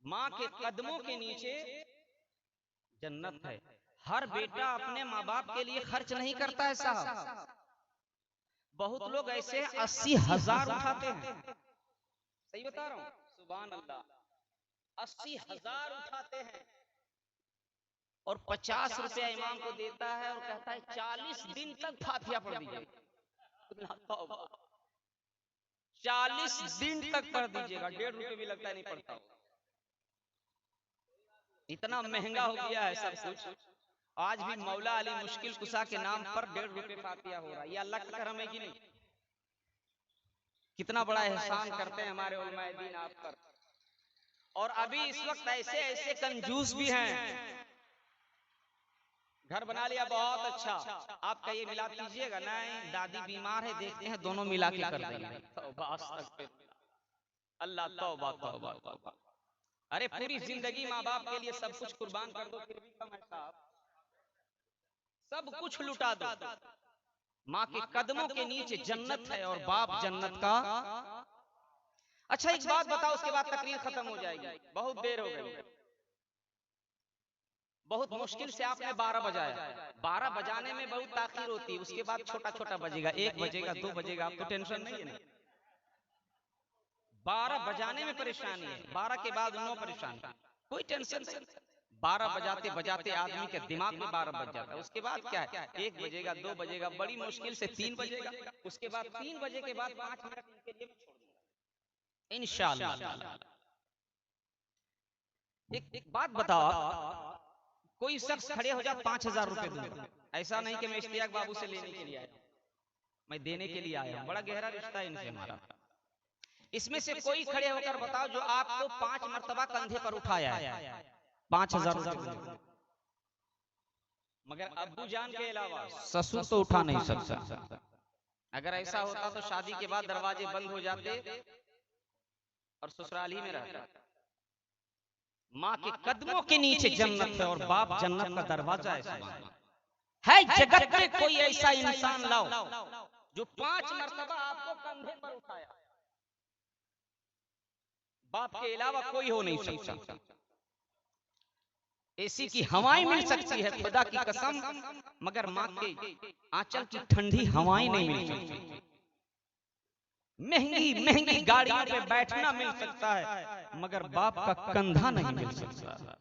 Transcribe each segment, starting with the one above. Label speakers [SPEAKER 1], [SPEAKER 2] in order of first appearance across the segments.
[SPEAKER 1] माँ के कदमों के नीचे जन्नत है। हर बेटा अपने माँ बाप के लिए खर्च नहीं करता है साहब। बहुत लोग ऐसे 80,000 उठाते हैं, सही बता रहा हूँ, सुभान अल्लाह, 80,000 उठाते हैं और 50 रुपया इमाम को देता है और कहता है 40 दिन तक फातिहा पढ़ दीजिए। 40 दिन तक पढ़ दीजिएगा, 1.5 रुपये भी लगता है नहीं पढ़ता। इतना महंगा हो गया है सब कुछ। आज भी मौला अली मुश्किल कुशा के नाम पर 1.5 रुपये फातिहा हो रहा है। ये अल्लाह का करम है कि नहीं? कितना बड़ा एहसान करते हैं हमारे उलमाए दीन आप पर। और अभी इस वक्त ऐसे ऐसे कंजूस भी हैं, घर बना लिया बहुत अच्छा, आप कहिए मिला दीजिएगा, नहीं दादी बीमार है, देखते हैं दोनों मिला के कर देंगे। अल्लाह तौबा तौबा तौबा। अरे पूरी जिंदगी माँ बाप के लिए सब कुछ कुर्बान कर दो, फिर भी कम है साहब। सब कुछ लुटा दो, माँ के कदमों के नीचे जन्नत है और बाप जन्नत का। अच्छा एक बात बताओ, उसके बाद तकरीर खत्म हो जाएगी, बहुत देर हो गई। बहुत मुश्किल से आपने 12 बजाया, 12 बजाने में बहुत ताखीर होती है, उसके बाद छोटा छोटा बजेगा, 1 बजेगा, 2 बजेगा, आपको टेंशन नहीं है ना? 12 बजाने में परेशानी है, 12 के बाद 9 परेशानी, कोई टेंशन नहीं। 12 बजाते बजाते आदमी के दिमाग में 12 बज जाता है, उसके बाद क्या है, 1 बजेगा, 2 बजेगा, बड़ी मुश्किल से 3 बजेगा, उसके बाद 3 बजे के बाद 5 मिनट इनके लिए छोड़ दूंगा इंशाअल्लाह। एक बात बताओ, कोई शख्स खड़े हो जाए 5,000 रुपए दूंगा, ऐसा नहीं कि मैं इश्तियाक बाबू से लेने के लिए आया, मैं देने के लिए आया हूं, बड़ा गहरा रिश्ता है इनसे हमारा। इसमें से कोई खड़े होकर बताओ जो आपको 5 मर्तबा कंधे पर उठाया है 5,000 रुपए, मगर अब्बू जान के अलावा ससुर तो उठा नहीं सकता। अगर ऐसा होता तो शादी के बाद दरवाजे बंद हो जाते और ससुराल ही में रहता। माँ के कदमों के नीचे जन्नत है और बाप जन्नत का दरवाजा है। जगत में कोई ऐसा इंसान लाओ जो 5 मर्तबा आपको कंधे पर उठाया, बाप के अलावा कोई हो नहीं सकता। एसी की हवाएं मिल सकती है खुदा की कसम, मगर माँ के आंचल की ठंडी हवाएं नहीं मिल सकती। महंगी महंगी गाड़ियों पे बैठना मिल सकता है, मगर बाप का कंधा नहीं मिल सकता।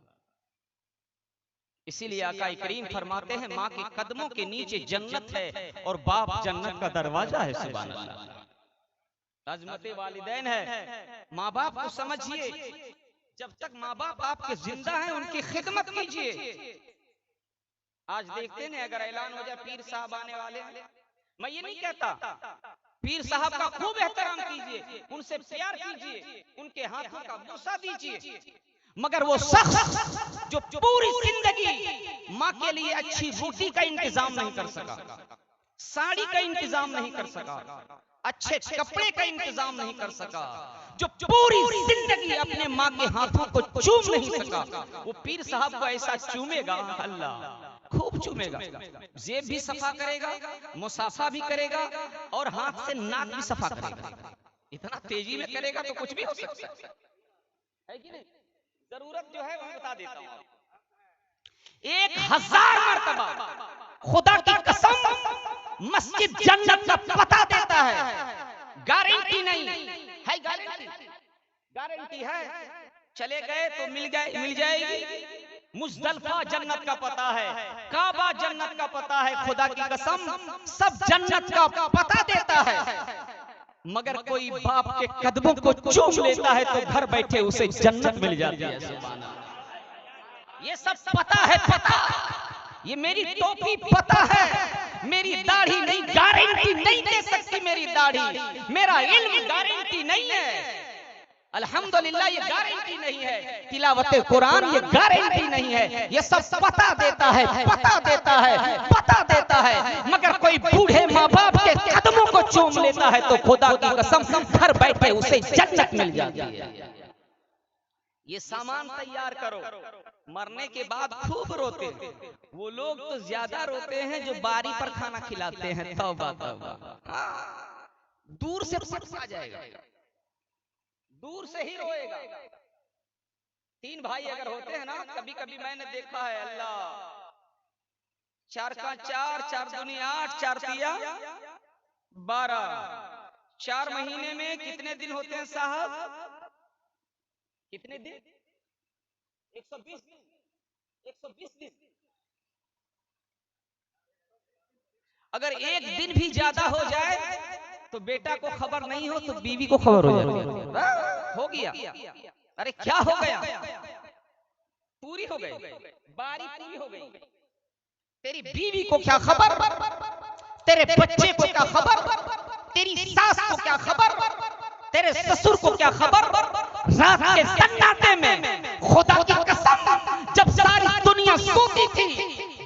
[SPEAKER 1] इसीलिए आका करीम फरमाते हैं माँ के कदमों के नीचे जन्नत है और बाप जन्नत का दरवाजा है। सुभान अल्लाह। अज़मते वालिदैन है, माँ बाप को समझिए, जब तक माँ बाप आपके जिंदा हैं उनकी खिदमत कीजिए। आज देखते हैं अगर ऐलान हो जाए पीर साहब आने वाले, मैं ये नहीं कहता, पीर साहब का खूब एहतराम कीजिए, उनसे प्यार कीजिए, उनके हाथों का बोसा दीजिए, मगर वो शख्स जो पूरी जिंदगी माँ के लिए अच्छी रोटी का इंतजाम नहीं कर सका, साड़ी का इंतजाम नहीं कर सका, अच्छे कपड़े का इंतजाम नहीं कर सका, जो पूरी जिंदगी अपने माँ के हाथों को चूम नहीं सका, वो पीर साहब को ऐसा चूमेगा, अल्लाह खूब चूमेगा, जेब भी सफा करेगा, मुसाफा भी करेगा और हाथ से नाक भी सफा करेगा। इतना तेजी में करेगा तो कुछ भी हो सकता है कि नहीं? जरूरत जो है मैं बता देता हूँ, 1000 मर्तबा खुदा की कसम मस्जिद जन्नत का पता देता है। गारंटी नहीं है, गारंटी है, चले गए तो मिल जाएगी। मुज़दलिफा जन्नत का पता है, काबा जन्नत का पता है, खुदा की कसम सब जन्नत का पता देता है, मगर कोई बाप के कदमों को चूम लेता है तो घर बैठे उसे जन्नत मिल जाती है। सुभान अल्लाह। ये सब पता है, पता, ये मेरी टोपी पता है, मेरी दाढ़ी नहीं गारंटी नहीं दे सकती, मेरी दाढ़ी, मेरा इल्म गारंटी नहीं है, अल्हम्दुलिल्लाह ये गारंटी नहीं है, तिलावत कुरान ये गारंटी नहीं है, ये सब पता देता है, पता देता है, पता देता है, मगर कोई बूढ़े माँ बाप के कदमों को चूम लेता है तो खुदा की कसम घर बैठे उसे जन्नत मिल जाती है। ये सामान तैयार करो, मरने के बाद खूब रोते हैं, वो लोग तो ज्यादा रोते हैं जो बारी पर खाना खिलाते हैं। तौबा तौबा, दूर से फट आ जाएगा, दूर से ही रोएगा। तीन भाई अगर होते हैं ना, कभी कभी मैंने देखा है, अल्लाह, चार का चार, चार दूनी 8, चार तिया 12, 4 महीने में कितने दिन होते हैं साहब? कितने दिन? 120 दिन। 120 दिन। अगर एक दिन भी ज्यादा हो जाए तो बेटा को खबर नहीं हो तो बीवी को खबर हो जाती है। हो गया, अरे क्या हो गया, पूरी हो गई, बारी पूरी हो गई। तेरी बीवी को क्या खबर, तेरे बच्चे को क्या खबर, तेरी सास को क्या खबर, तेरे ससुर को क्या खबर। रात के सन्नाटे में खुदा की कसम जब सारी दुनिया सोती थी,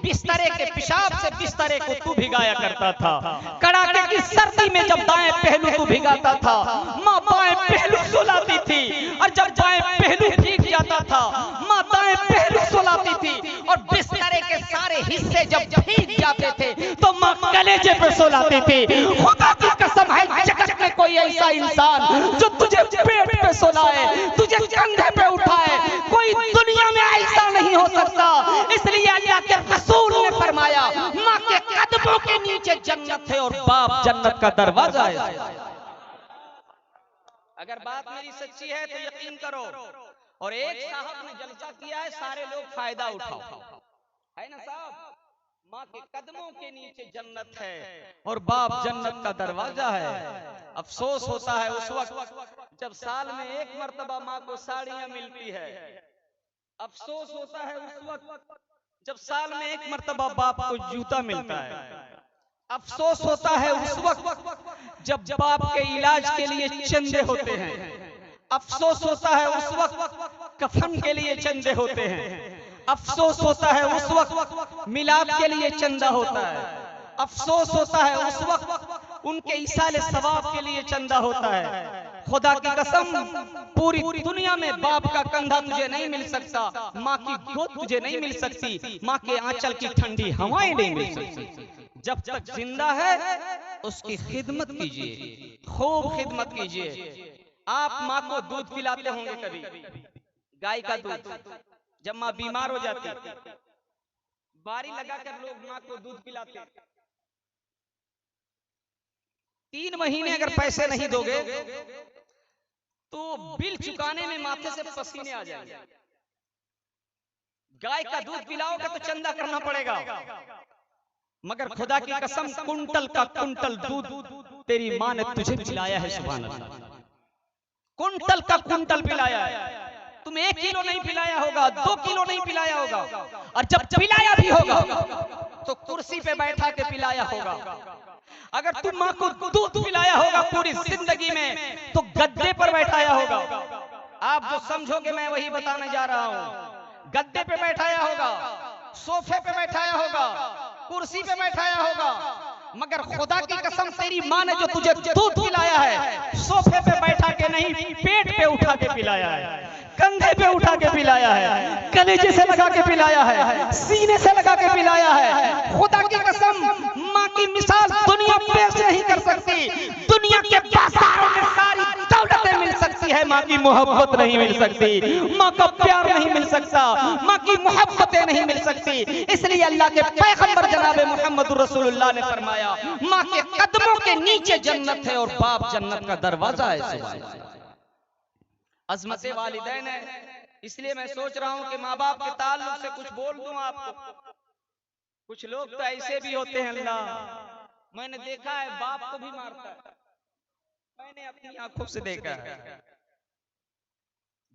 [SPEAKER 1] बिस्तरे के पेशाब से बिस्तरे को तू भिगाया करता था। कड़ाके की सर्दी में जब दाएं पहलू तू भिगाता था, माँ बाएं पहलू सुलाती थी, और जब बाएं पहलू भीग जाता था, माँ दाएं पहलू सुलाती थी, और बिस्तरे के सारे हिस्से जब भीग जाते थे तो माँ कलेजे पे सुलाती थी। खुदा की कसम है, जगत में कोई ऐसा इंसान जो तुझे पेट पे सुलाए, तुझे कंधे पे उठाए, कोई दुनिया में ऐसा नहीं हो सकता। इसलिए अल्लाह के रसूल ने फरमाया, माँ के कदमों के नीचे जन्नत है और बाप जन्नत का दरवाजा है। अगर बात मेरी सच्ची है तो यकीन करो। और एक साहब ने जलसा किया है, सारे लोग फायदा उठाओ, है ना साहब? माँ के कदमों के नीचे जन्नत है और बाप जन्नत का दरवाजा है। अफसोस होता है उस वक्त जब साल में एक मर्तबा माँ को साड़ियां मिलती है। अफसोस होता है उस वक्त जब साल में एक मर्तबा बाप को जूता मिलता है। अफसोस होता है उस वक्त जब बाप के इलाज के लिए चंदे होते हैं। अफसोस होता है उस वक्त कफन के लिए चंदे होते हैं। अफसोस होता है उस वक्त मिलाद के लिए चंदा होता है। अफसोस होता है उस वक्त उनके इसाले सवाब के लिए चंदा होता है। खुदा की कसम, पूरी दुनिया में बाप का कंधा तुझे नहीं मिल सकता, माँ की गोद तुझे नहीं मिल सकती, माँ के आंचल की ठंडी हवाएं नहीं मिल सकती। जब तक जिंदा है उसकी खिदमत कीजिए, खूब खिदमत कीजिए। आप माँ को दूध पिलाते होंगे कभी, गाय का दूध। जब माँ बीमार हो जाती, बारी लगाकर लोग माँ को दूध पिलाते। 3 महीने अगर पैसे नहीं दोगे तो बिल चुकाने में माथे से पसीने आ जाएंगे। गाय का दूध पिलाओगे तो चंदा करना पड़ेगा, मगर खुदा की कसम कुंटल का कुंटल दूध तेरी माँ ने तुझे पिलाया है। सुभान अल्लाह, कुंटल का कुंटल पिलाया है। तुम 1 किलो नहीं पिलाया होगा, 2 किलो नहीं पिलाया होगा, और जब पिलाया भी होगा तो कुर्सी पे बैठा के पिलाया होगा। अगर तुम माँ को दूध पिलाया होगा पूरी जिंदगी में तो गद्दे पर बैठाया होगा। आप जो समझोगे मैं वही बताने जा रहा हूँ। गद्दे पे बैठाया होगा, सोफे पे बैठाया होगा, कुर्सी पे बैठाया होगा, मगर खुदा की कसम तेरी माँ ने जो तुझे दूध पिलाया है सोफे पे बैठा के नहीं, पेट पे उठा के पिलाया है, कंधे पे उठा के पिलाया है, कलेजे से लगा के पिलाया है, सीने से लगा के पिलाया है। खुदा की कसम माँ की मिसाल दुनिया पेश नहीं कर सकती। दुनिया के बाजारों में सारी दौलतें मिल सकती है, माँ की मोहब्बत नहीं मिल सकती, माँ का प्यार नहीं मिल सकता, माँ की मोहब्बतें नहीं मिल सकती। इसलिए अल्लाह के पैगंबर जनाब मोहम्मद रसूलुल्लाह ने फरमाया, माँ के कदमों के नीचे जन्नत है और बाप जन्नत का दरवाजा है। अज़मत वालिदैन है। इसलिए मैं सोच रहा हूं कि माँ बाप के ताल्लुक से कुछ बोल दूं आपको। कुछ लोग तो ऐसे भी होते हैं, अल्लाह, मैंने देखा है बाप को भी मारता है। मैंने अपनी आंखों से देखा है,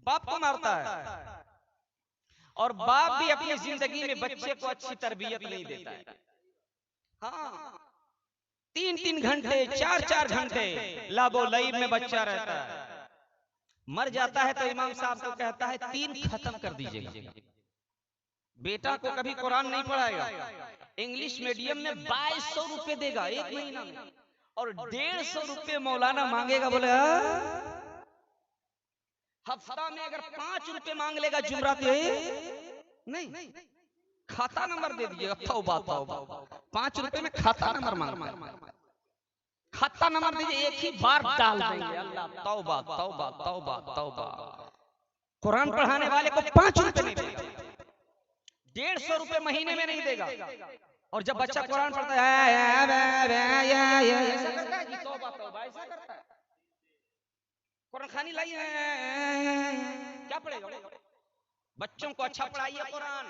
[SPEAKER 1] बाप को मारता है, और बाप भी अपनी जिंदगी में बच्चे को अच्छी तरबियत नहीं देता है। हाँ, 3-3 घंटे 4-4 घंटे लाबो लईब में बच्चा रहता है। मर जाता है तो इमाम साहब को कहता है 3 खत्म कर दीजिएगा। बेटा को कभी कुरान नहीं पढ़ाएगा, इंग्लिश मीडियम में 2200 रुपए देगा 1 महीना में, और 150 रुपए मौलाना मांगेगा। बोले हफ्ता में अगर 5 रुपए मांग लेगा जुमरात नहीं, खाता नंबर दे दीजिएगा। तौबा तौबा, 5 रुपए में खाता नंबर मांग, खाता नंबर दीजिए, एक ही बार डाल देंगे। अल्लाह, तौबा तौबा तौबा तौबा। कुरान पढ़ाने वाले को 5 रुपए नहीं देगा, 150 रुपए महीने में नहीं देगा। और जब बच्चा कुरान पढ़ता है ऐसा करता है जी, तौबा तौबा ऐसा करता है। कुरान खानी लाई क्या पढ़ेगा? बच्चों को अच्छा पढ़ाइए, कुरान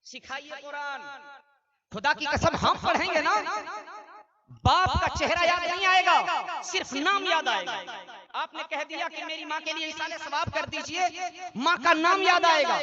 [SPEAKER 1] सिखाइए, कुरान। खुदा की कसम हम पढ़ेंगे ना, बाप का चेहरा याद नहीं आएगा, सिर्फ नाम याद आएगा। आपने कह दिया कि मेरी माँ के लिए इसाले सवाब कर दीजिए, माँ का नाम याद आएगा,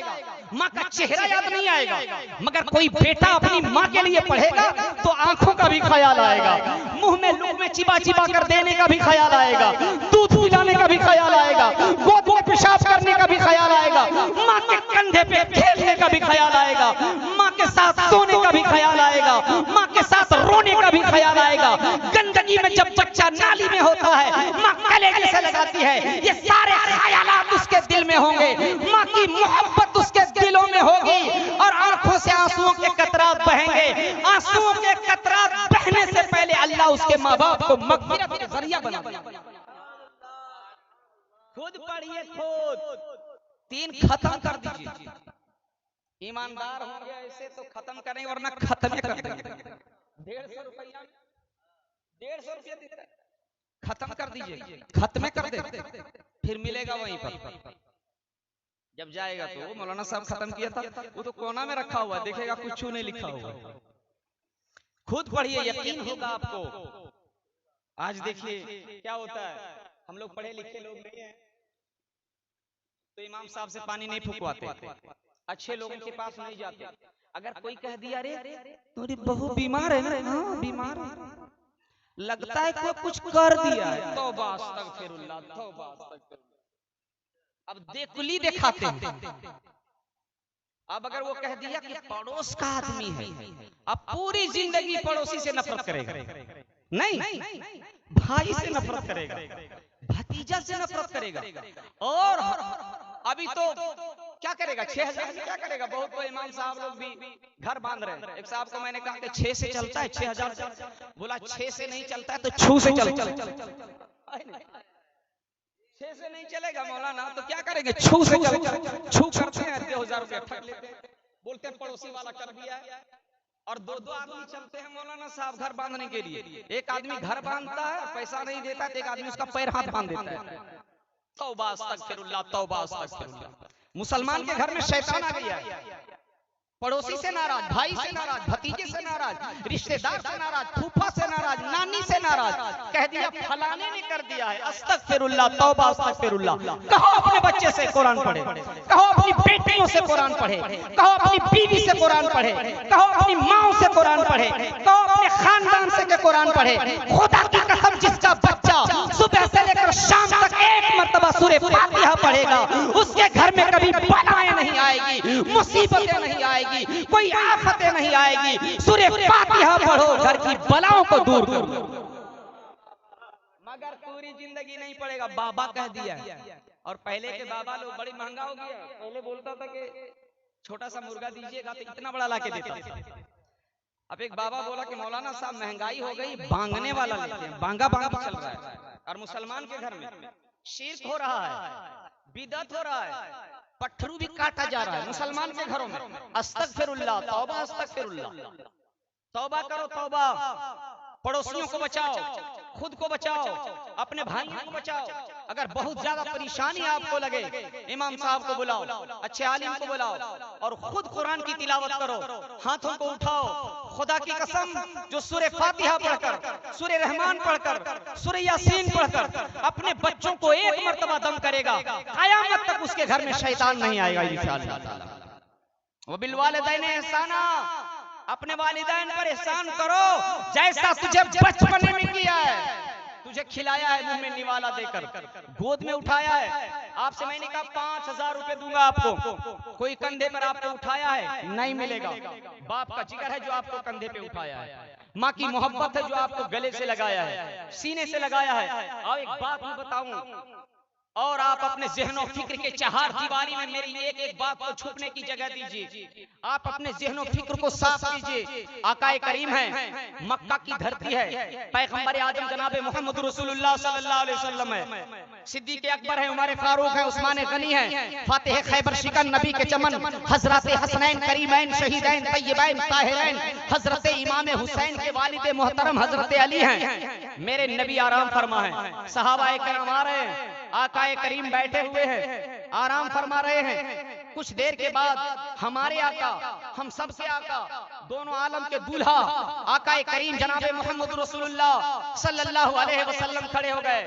[SPEAKER 1] माँ का चेहरा याद नहीं आएगा। मगर कोई बेटा अपनी माँ के लिए पढ़ेगा तो आंखों का भी ख्याल आएगा, मुंह में लूक में चिबा चिबा कर देने का भी ख्याल आएगा, दूध पिलाने का भी ख्याल आएगा, गोद में पेशाब करने का भी ख्याल आएगा, माँ के कंधे पे खेलने का भी ख्याल आएगा, माँ के साथ सोने का भी ख्याल आएगा, माँ के साथ रोने का भी ख्याल आएगा। गंदगी में जब बच्चा नाली में होता है, माँ कलेजे से लगाती है, ये सारे ख्यालात उसके दिल में होंगे, माँ की मोहब्बत उसके दिलों में होगी और आंखों से आंसुओं के कतरात बहेंगे। आंसुओं के कतरात बहने से पहले अल्लाह उसके माँ बाप को मग़फ़िरत का जरिया बना देगा। खुद पढ़िए, खुद 3 खत्म कर दीजिए। ईमानदार होंगे ऐसे तो खत्म करें, वरना खत्म कर देंगे। 150 रुपया 150 रुपया देता है, खत्म कर दीजिए, खत्म कर दे, फिर मिलेगा वहीं पर। जब जाएगा तो वो मौलाना साहब खत्म किया था, वो तो कोना में रखा हुआ, देखेगा कुछ नहीं लिखा हुआ। खुद पढ़िए, यकीन होगा आपको। आज देखिए क्या होता है, हम लोग पढ़े लिखे लोग नहीं हैं तो इमाम साहब से पानी नहीं फुकवाते, अच्छे लोगों के पास नहीं जाते। अगर कोई कह दिया अरे तुम्हारी बहू बीमार है ना, हाँ बीमार है, लगता है कोई कुछ कर दिया है, तौबा अस्तगफिरुल्लाह, तौबा अस्तगफिरुल्लाह। अब देखली दिखाते हैं। अब अगर वो कह दिया कि पड़ोस का आदमी है, अब पूरी जिंदगी पड़ोसी से नफरत करेगा, नहीं भाई से नफरत करेगा, भतीजा से नफरत करेगा। और अभी तो क्या करेगा, 6000 से क्या करेगा? बहुत तो इमाम साहब लोग भी घर बांध रहे हैं। एक साहब को मैंने कहा कि 6 से चलता है, 6000, बोला 6 से नहीं चलता है तो छू से चलता है। 6 से नहीं चलेगा मौलाना, तो क्या करेंगे? छू से चलेगा। छू करते हैं, 2000 रुपया ठग लेते हैं, बोलते हैं पड़ोसी वाला कर दिया है। और 2-2 आदमी चलते हैं मौलाना साहब घर बांधने के लिए। एक आदमी घर बांधता है, पैसा नहीं देता, तो एक आदमी उसका पैर हाथ बांध देता है। तौबा अस्तगफिरुल्लाह, तौबा अस्तगफिरुल्लाह। मुसलमान के घर में शैतान आ गया है, पड़ोसी से नाराज, भाई से नाराज, भतीजे से नाराज, रिश्तेदार से नाराज, फूफा से नाराज, नानी से नाराज। कह दिया फलाने ने कर दिया है, अस्तगफिरुल्लाह, तौबा अस्तगफिरुल्लाह। कहो अपने बच्चे से कुरान पढ़े, कहो अपनी बेटियों से कुरान पढ़े, कहो अपनी बीवी से कुरान पढ़े, कहो अपनी माँ से कुरान पढ़े, कहो अपने खानदान से कुरान पढ़े। खुदा की कसम, जिसका बच्चा सुबह से लेकर शाम तक एक मर्तबा सूरे फातिहा पढ़ेगा, उसके घर में कभी बलाएं नहीं आएगी, मुसीबतें नहीं आएगी, कोई आफतें नहीं आएगी। सूरे फातिहा पढ़ो, घर की बलाओं को दूर करो। मगर पूरी जिंदगी नहीं पड़ेगा, बाबा कह दिया। और पहले के बाबा लोग बड़ी महंगा हो गया, पहले बोलता था कि छोटा सा मुर्गा दीजिएगा तो इतना बड़ा लाके देता था। अब एक बाबा बोला कि मौलाना साहब महंगाई हो गई, बांगने वाला लेते हैं, बांगा बांगी चल रहा है। और मुसलमान के घर में शिर्क हो रहा है, बिदअत हो रहा है, पट्ठरू भी काटा जा रहा है मुसलमान के घरों में। अस्तगफिरुल्लाह, तौबा अस्तगफिरुल्लाह। तौबा करो, तौबा। पड़ोसियों को बचाओ, खुद को बचाओ, अपने भाइयों को बचाओ। अगर बहुत ज्यादा परेशानी आपको लगे, इमाम साहब को बुलाओ, अच्छे आलिम को बुलाओ और खुद कुरान की तिलावत करो, हाथों को उठाओ। खुदा की कसम, जो सूरे फातिहा पढ़कर, सूरे रहमान पढ़कर, सूरे यासीन पढ़कर अपने बच्चों को एक मर्तबा दम करेगा, क़यामत तक उसके घर में शैतान नहीं आएगा इंशाअल्लाह। व बिल वालिदैन एहसाना, अपने वालिदैन पर एहसान करो जैसा तुझे बचपने में किया है। तुझे खिलाया है, मुंह में निवाला देकर, गोद में उठाया है। आपसे मैंने कहा 5000 रुपए दूंगा आपको, कोई कंधे पर आपको उठाया है, नहीं मिलेगा। बाप का जिगर है जो आपको कंधे पे उठाया है, माँ की मोहब्बत है जो आपको गले से लगाया है, सीने से लगाया है। और एक बात मैं बताऊं, और आप अपने ज़हनो फिक्र के चहार दीवारी में मेरी एक एक बात को छुपने की जगह दीजिए। आप अपने ज़हनो फिक्र को साफ कीजिए। आकाए करीम है, मक्का की धरती है, पैगंबर आजम जनाब मोहम्मद रसूलुल्लाह सल्लल्लाहु अलैहि वसल्लम है। सिद्दीक़ अकबर है, उमर फारूक है, उस्मान गनी है, फातिह खैबर शिकन, नबी के चमन, हजरत हसनैन करीमैन शहीदैन तय्यबैन ताहिरैन, हजरत इमाम हुसैन के वालिद मोहतरम हजरत अली हैं। मेरे नबी आराम फरमा है, सहाबाए किराम आ रहे हैं, आकाए करीम बैठे हुए हैं, आराम फरमा रहे हैं। कुछ देर के बाद हमारे आका, हम सबके आका, दोनों आलम के दूल्हा आकाए करीम जनाबे मोहम्मद रसूलुल्लाह सल्लल्लाहु अलैहि वसल्लम खड़े हो गए।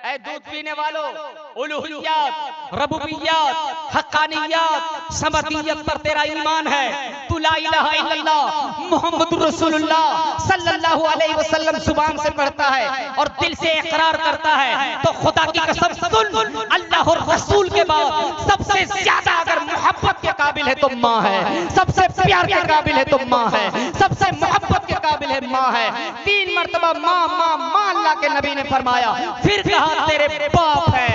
[SPEAKER 1] ऐ दूध पीने वालों, उलूहियत, रबूबियत, हक्कानियत, समदियत पर तेरा ईमान है, तू ला इलाहा इल्लल्लाह मोहम्मद रसूलुल्लाह सल्लल्लाहु अलैहि वसल्लम जुबान से पढ़ता है और दिल से इकरार करता है, तो खुदा की कसम सुन, अल्लाह और रसूल के बाद सबसे ज्यादा अगर मोहब्बत के काबिल है तो माँ है, सबसे प्यार के काबिल है तो माँ है, सबसे मोहब्बत के काबिल है माँ है। 3 मर्तबा माँ माँ माँ अल्लाह के नबी ने फरमाया, फिर कहा तेरे बाप है।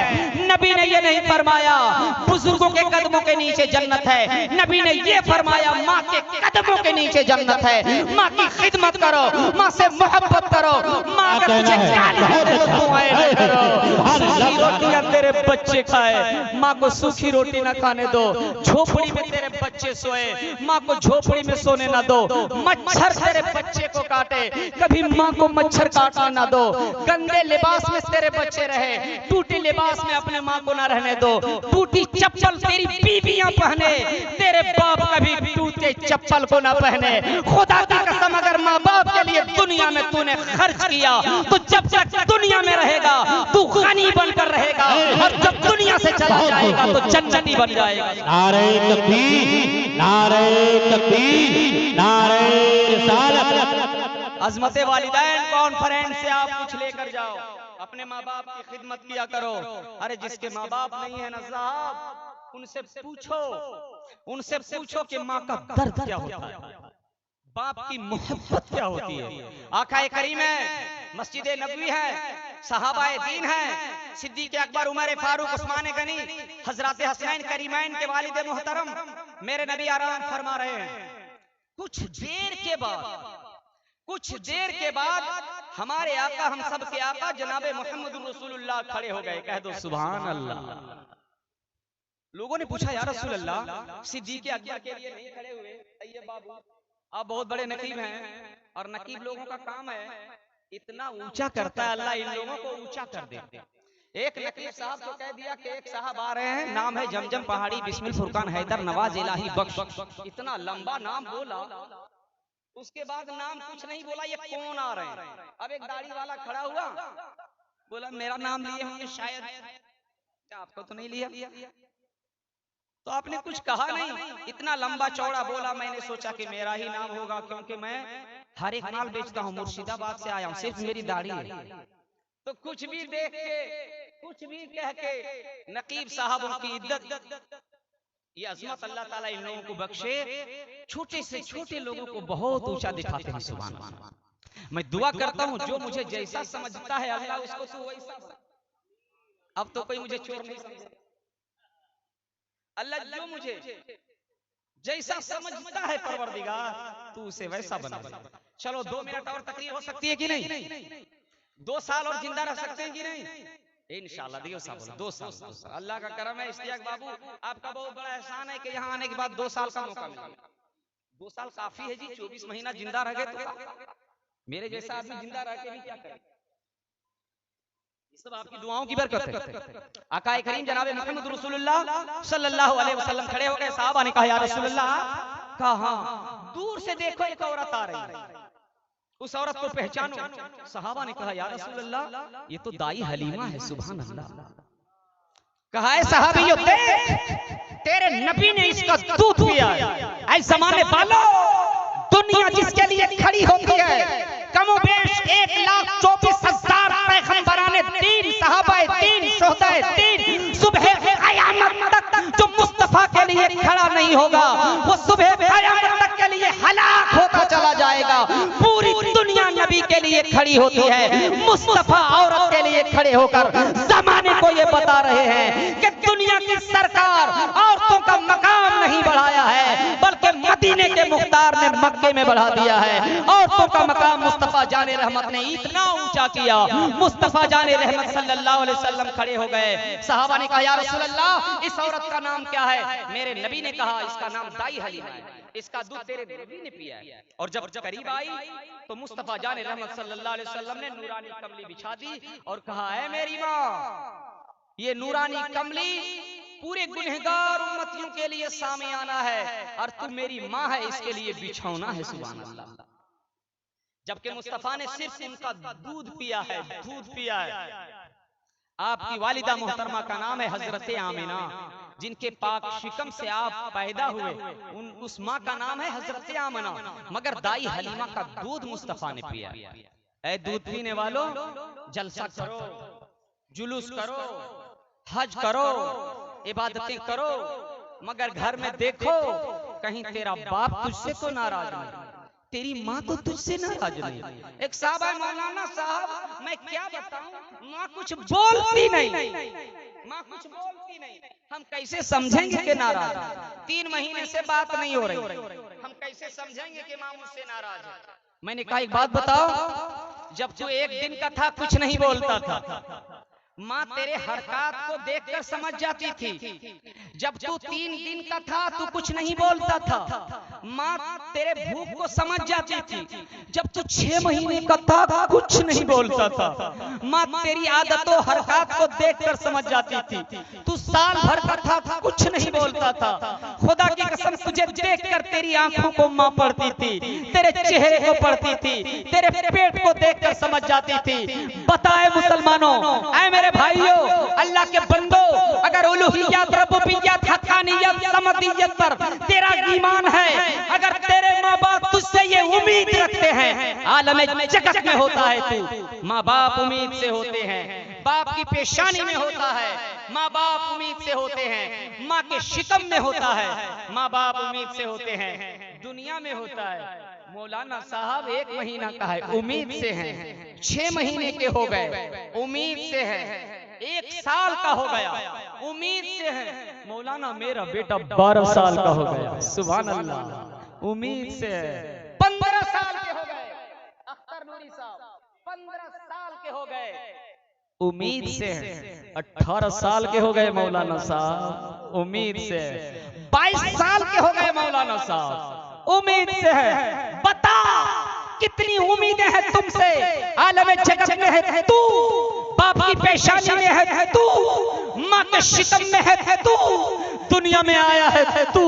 [SPEAKER 1] नबी ने ये नहीं फरमाया बुजुर्गों के कदमों के नीचे जन्नत है, नबी ने ये फरमाया माँ के कदमों के नीचे जन्नत है। माँ की खिदमत करो, माँ से मोहब्बत करो, माँ अगर तुझे सूखी रोटियां तेरे बच्चे खाए, माँ को सूखी रोटी ना खाने दो, झोपड़ी में तेरे बच्चे सोए, माँ को झोपड़ी में सोने ना दो, मच्छर तेरे बच्चे को काटे, कभी माँ को मच्छर काटना ना दो, गंदे लिबास में तेरे बच्चे रहे, टूटे लिबास में अपने माँ को ना रहने दो, टूटी चप्पल तेरी बीवियां पहने, तेरे बाप कभी टूटे चप्पल को ना पहने। खुदा की कसम अगर माँ बाप के लिए दुनिया में तूने खर्च किया तो जब तक दुनिया में रहेगा तू गनी बनकर रहेगा, और जब दुनिया से चला जाएगा तो जन्नती बन जाएगा।
[SPEAKER 2] नारे तकबीर, नारे तकबीर, नारे रिसालत।
[SPEAKER 1] अज़मत वालिदैन कॉन्फ्रेंस से आप कुछ लेकर जाओ, अपने माँ बाप की खिदमत किया करो। अरे जिसके माँ बाप नहीं है ना साहब, उनसे पूछो कि माँ का दर्द क्या होता है, बाप की मोहब्बत क्या होती है। आकाए करीम है, मस्जिद नबवी है, सहाबाए दीन है, सिद्दीक़ अकबर, उमर फारूक, उस्मान गनी, हजरत हसनैन करीमैन के वालिद मोहतरम मेरे नबी आराम फरमा रहे हैं। कुछ देर के बाद हमारे आका, हम सब के आका जनाबे मोहम्मद रसूलुल्लाह खड़े हो गए। कह दो सुभान अल्लाह। लोगों ने पूछा या रसूल अल्लाह, सिद्दीक़ अकबर के लिए नहीं खड़े हुए? ये बाबू आप बहुत बड़े नकीब हैं, और नकीब लोगों का काम है इतना ऊंचा करता है अल्लाह, इन लोगों को ऊंचा कर देते। एक नकीब साहब को कह दिया कि एक साहब आ रहे हैं, नाम है जमजम पहाड़ी बिस्मिल फुरकान हैदर नवाज इलाही बख्श। इतना लंबा नाम बोला, उसके बाद नाम कुछ नहीं बोला, ये कौन आ रहे हैं। अब एक दाढ़ी वाला खड़ा हुआ, बोला मेरा नाम लिए होंगे शायद, आपको तो नहीं लिया। तो आपने कुछ कहा नहीं, इतना लंबा चौड़ा बोला, मैंने सोचा कि मेरा ही नाम होगा, क्योंकि मैं हर एक माल बेचता हूँ, मुर्शिदाबाद से आया हूँ, सिर्फ मेरी दाढ़ी है। तो कुछ भी देख के, कुछ भी कह के नकीब साहब उनकी इज्जत, ये अज़मत अल्लाह ताला इन लोगों को बख्शे, छोटे से छोटे लोगों को बहुत ऊंचा दिखाते हैं। सुभान अल्लाह। मैं दुआ करता हूँ जो मुझे जैसा समझता है अल्लाह उसको तो वैसा। अब तो कोई मुझे चोर नहीं समझे, अल्लाह जो मुझे जैसा समझता है परवरदिगार तू उसे वैसा बना। चलो 2 मिनट और तकरीर हो सकती है कि नहीं? 2 साल और जिंदा रह सकते हैं कि नहीं? इंशाअल्लाह। दियो साहब 2 साल अल्लाह का करम है। इश्तियाक बाबू आपका बहुत बड़ा एहसान है कि यहाँ आने के बाद 2 साल का मौका मिला। 2 साल काफी है जी, 24 महीना जिंदा रह गए तो मेरे जैसा आदमी जिंदा रह के भी क्या करे। सब आपकी दुआओं की बरकत है। आकाए करीम जनाबे मोहम्मद रसूलुल्लाह सल्लल्लाहु अलैहि वसल्लम खड़े हो गए। साहबा ने कहा या रसूलुल्लाह, कहा दूर से देखो एक औरत आ रही है, उस औरत को पहचानो। सहाबा ने कहा या रसूलल्लाह ये तो दाई हलीमा है। सुभान अल्लाह। कहा है सहाबियों देख तेरे नबी ने इसका दूध पिया है। ऐ ज़माने वालों, दुनिया जिसके लिए खड़ी होती है कमोबेश 1,24,000 पैगंबराने दीन, सहाबाए दीन, शोहदाए दीन, सुबह क़यामत तक जो मुस्तफा के लिए खड़ा नहीं होगा वो सुबह क़यामत तक के लिए हलाक होता चला जाएगा। पूरी दुनिया नबी के लिए खड़ी होती है, मुस्तफा औरत के लिए खड़े होकर ज़माने को ये बता रहे हैं कि दुनिया की सरकार औरतों का मकाम नहीं बढ़ाया है, बल्कि मदीने के मुख्तार ने मक्के में बढ़ा दिया है। औरतों का मकाम मुस्तफा जाने रहमत ने इतना ऊंचा किया। मुस्तफा जाने रहमत सल्लल्लाहु अलैहि वसल्लम खड़े हो गए। सहाबा ने कहा या रसूल अल्लाह इस औरत का नाम क्या है? मेरे नबी ने कहा इसका नाम दाई हलीमा है, इसका दूध तेरे नबी ने पिया है। और जब करीब आई तो मुस्तफा जाने रहमत सल्लल्लाहु अलैहि वसल्लम ने नूरानी कमली बिछा दी और कहा है मेरी माँ, ये नूरानी कमली पूरे गुनहगार उम्मतियों के लिए सामियाना है और तू मेरी माँ है, इसके लिए बिछौना है। सुभान अल्लाह। जबकि मुस्तफा ने सिर्फ उनका दूध पिया है, दूध पिया है। आपकी वालिदा मोहतरमा का नाम है हजरत आमिना, जिनके पाक शिकम से आप पैदा हुए, उस माँ का नाम है हजरत आमिना। मगर दाई हलीमा का दूध मुस्तफा ने पिया। ऐ दूध पीने वालों, जलसा करो, जुलूस करो, हज करो, इबादतें करो, मगर घर में देखो कहीं तेरा बाप तुझसे तो नाराज नहीं, तेरी माँ तो तुझसे नाराज नहीं। एक साहब है मौलाना साहब, मैं क्या बताऊं, माँ कुछ बोलती नहीं, माँ कुछ बोलती नहीं, हम कैसे समझेंगे कि नाराज? 3 महीने से बात नहीं हो रही, हम कैसे समझेंगे कि माँ मुझसे नाराज है? मैंने कहा एक बात बताओ, जब तू 1 दिन का था कुछ नहीं बोलता था, माँ तेरे हरकत को देखकर समझ जाती थी। जब तू 3 दिन का था तू कुछ नहीं बोलता था, माँ तेरे भूख को समझ जाती थी। जब तू 6 महीने का था कुछ नहीं बोलता था, माँ तेरी आदतों हरकत को देखकर समझ जाती थी। तू साल भर का था कुछ नहीं बोलता था, खुदा की कसम तुझे देखकर तेरी आंखों को माँ पढ़ती थी, तेरे चेहरे को पढ़ती थी, तेरे पेट को देखकर समझ जाती थी। बताए मुसलमानों, ऐ मेरे भाइयों, अल्लाह के बंदो, अगर उलूहियत, रब्बियत, हक़ानियत, समदियत पर तेरा ईमान है, अगर तेरे माँ बाप तुझसे ये उम्मीद रखते हैं, आलम जगत में होता है तू, माँ बाप उम्मीद से होते हैं, बाप की पेशानी में होता है, माँ बाप उम्मीद से होते हैं, माँ के शिकम में होता है, माँ बाप उम्मीद से होते हैं, दुनिया में होता है। मौलाना साहब 1 महीना का है, उम्मीद से है, 6 महीने के हो गए, उम्मीद से है, 1 साल का हो गया, उम्मीद से है। मौलाना मेरा बेटा 12 साल का हो गया, सुभान अल्लाह, उम्मीद से है। 15 साल के हो गए, अख्तर नूरी साहब 15 साल के हो गए, उम्मीद से है। 18 साल के हो गए मौलाना साहब, उम्मीद से है। 22 साल के हो गए मौलाना साहब, उम्मीद से है। बता कितनी उम्मीदें हैं तुमसे, आलम जगत में है तू, बाप की पेशानी में है तू, माँ के शिकम में है तू, दुनिया में आया है तू।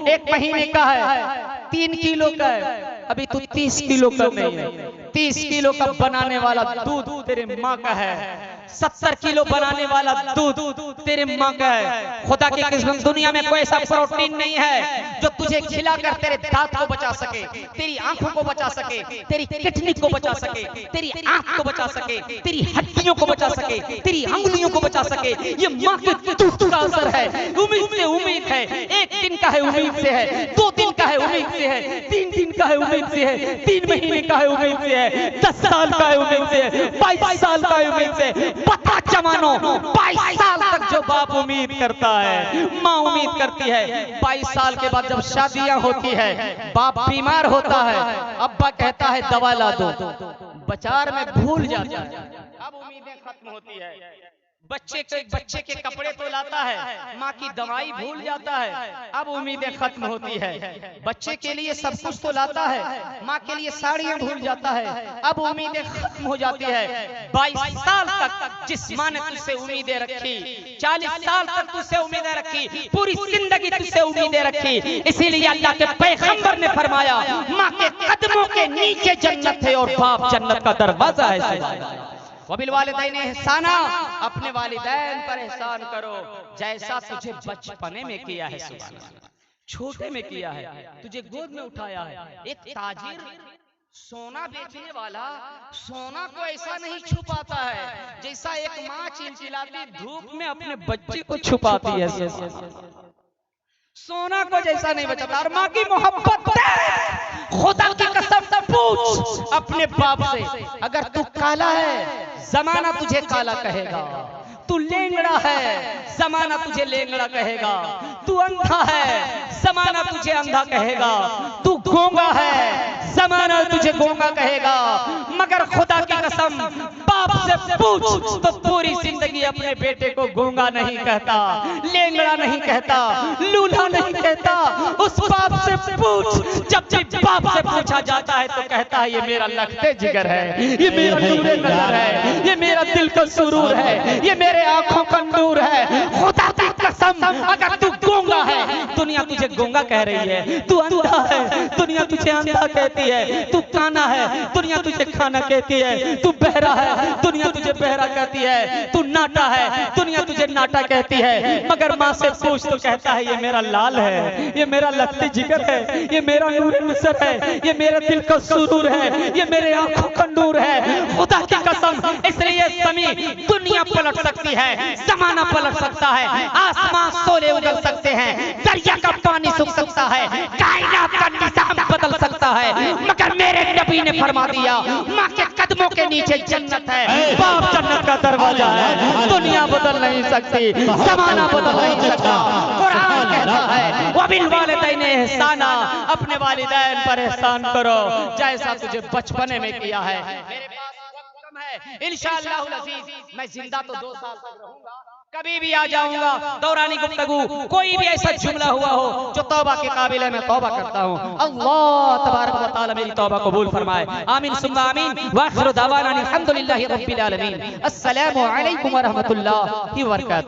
[SPEAKER 1] 1 महीने का है, 3 किलो का है, अभी तू 30 किलो का नहीं है। 30 किलो का बनाने वाला दूध तेरे माँ का है, 70 किलो बनाने वाला दूध तेरे माँ का है। खुदा की कसम दुनिया में कोई ऐसा प्रोटीन नहीं है जो तुझे खिलाकर तेरे दांत को बचा सके, तेरी आंखों को बचा सके, तेरी किडनी को बचा सके, तेरी आंख को बचा सके, तेरी हड्डियों को बचा सके, तेरी अंगुलियों को बचा सके। ये माँ के दूध का असर है। उम्मीद से उम्मीद है, 1 दिन का है उम्मीद से है, 2 दिन का है उम्मीद से है, 3 दिन का है उम्मीद से है, 3 महीने का है उम्मीद से है, 10 साल का है उम्मीद से है, 22 साल का है उम्मीद से। पता जमानो 22 साल तक जो बाप उम्मीद करता है, माँ उम्मीद करती है। 22 साल के बाद जब शादियां होती है, बाप बीमार होता है, अब्बा कहता है दवा ला दो, बाजार में भूल जाता है, अब उम्मीदें खत्म होती है। बच्चे के कपड़े तो लाता है, माँ की दवाई भूल जाता है, अब उम्मीदें खत्म होती है। बच्चे के लिए सब कुछ तो लाता है, माँ के लिए साड़ियां भूल जाता है, अब उम्मीदें खत्म हो जाती है। 22 साल तक जिस माँ ने तुझसे उम्मीदें रखी, 40 साल तक तुझसे उम्मीदें रखी, पूरी जिंदगी तुझसे उम्मीदें रखी, इसीलिए अल्लाह के पैगंबर ने फरमाया माँ के कदमों के नीचे जन्नत है और बाप जन्नत का दरवाजा है। वबिल वालिदैन एहसाना, अपने वालिदैन पर एहसान करो जैसा तुझे बचपने में किया है, सुभान अल्लाह, छोटे में किया है, तुझे गोद में उठाया है। एक ताजिर सोना बेचने वाला सोना को ऐसा नहीं छुपाता है जैसा एक माँ चिलचिलाती धूप में अपने बच्चे को छुपाती है। सोना को जैसा नहीं बचाता। और माँ की मोहब्बत, खुदा की कसम पूछ अपने बाप से, अगर तू काला है जमाना तुझे काला कहेगा, तू लेंगड़ा है जमाना तुझे लेंगड़ा कहेगा, तू अंधा है जमाना तुझे अंधा कहेगा, तू गूंगा है, जमाना तुझे गूंगा कहेगा, मगर खुदा की कसम बाप से पूछ तो पूरी जिंदगी अपने बेटे को गूंगा नहीं कहता, लेंगड़ा नहीं कहता, लूला नहीं कहता। उस बाप से पूछ, जब भी बाप से पूछा जाता है तो कहता है ये मेरा लखते जिगर है, ये मेरा नूरे नजर है, ये मेरा दिल का सुरूर है, ये मेरे आंखों का नूर है। खुदा की कसम अगर तू गूंगा है, दुनिया तुझे गूंगा कह रही है, तू अंधा है, दुनिया तुझे अंधा कहती है, तू काना है, दुनिया तुझे खाना कहती है, तू बहरा है, दुनिया तुझे बहरा कहती है, तू नाटा है, दुनिया तुझे नाटा कहती है। मगर माँ से पूछ तो कहता है ये मेरा लाल है, ये मेरा लखते जिगर है, ये मेरा नूरे नजर है, ये मेरे दिल का सुरूर है, ये मेरे आंखों का नूर है। खुदा की कसम इसलिए समी दुनिया पलट सकती है, जमाना पलट सकता है, आसमान सोले उगल सकते हैं, दरिया का पानी सूख सकता है, कायनात का निजाम बदल सकता है, मगर मेरे नबी ने फरमा दिया माँ के कदमों के नीचे जन्नत है, बाप जन्नत का दरवाजा है। दुनिया बदल नहीं सकती, जमाना बदल नहीं सकता। कुरान कहता है वबिल वालिदैन एहसाना, अपने वालिदैन पर एहसान करो जैसा तुझे बचपने में किया है। मेरे पास वक्त कम है, इंशाअल्लाहुल अजीज मैं जिंदा तो 2 साल तक रहूंगा, कभी भी आ जाऊंगा। दौरानी गुफ्तगू कोई भी ऐसा जुमला हुआ हो जो तौबा के काबिल है, मैं तौबा करता हूँ। अल्लाह तबारक व तआला मेरी तौबा कबूल फरमाए। आमीन सुम्मा आमीन। व आखिरु दावाना अल्हम्दुलिल्लाहि रब्बिल आलमीन। अस्सलामु अलैकुम व रहमतुल्लाहि व बरकातुहू।